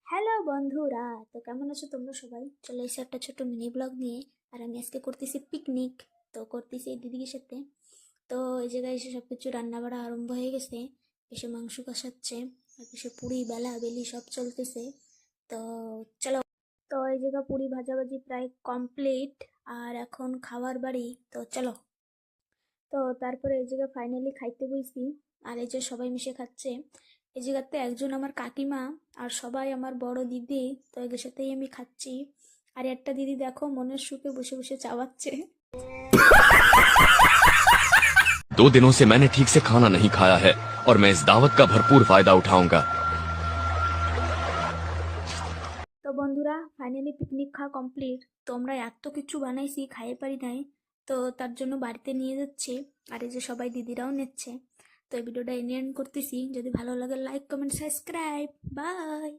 Hello বন্ধুরা, তো কেমন আছো তোমরা সবাই? চলে এসে একটা ছোট মিনি ব্লগ নিয়ে। আর আমি আজকে করতেছি পিকনিক। তো করতেছি এই দিদির সাথে। তো এই জায়গায় এসে সব কিছু রান্না বাড়া আরম্ভ হয়ে গেছে। এসে মাংস কষাচ্ছে, আর কিছু পুরি বেলা বেলি সব চলতেছে। তো চলো। তো এই জায়গা পুরি ভাজাভাজি প্রায় কমপ্লিট। আর এখন খাবার বাড়ি, তো চলো। তো তারপরে এই জায়গায় ফাইনালি খাইতে বইছি। আর এই যে সবাই মিশে খাচ্ছে। এই জায়গাতে একজন আমার কাকিমা, আর সবাই আমার বড় দিদি। তো এদের সাথেই আমি খাচ্ছি। আর একটা দিদি দেখো মনের সুখে বসে বসে চাওয়াচ্ছে। 2 दिनों से मैंने ठीक से खाना नहीं खाया है और मैं इस दावत का भरपूर फायदा उठाऊंगा। তো বন্ধুরা, ফাইনালি পিকনিক খাওয়া কমপ্লিট। তো আমরা এত কিছু বানাইছি, খাইয়ে পারি নাই। তো তার জন্য বাড়িতে নিয়ে যাচ্ছি। আর এই যে সবাই দিদিরাও নিচ্ছে। তো এই ভিডিওটা এন্ড করতেছি। যদি ভালো লাগে লাইক কমেন্ট সাবস্ক্রাইব। বাই।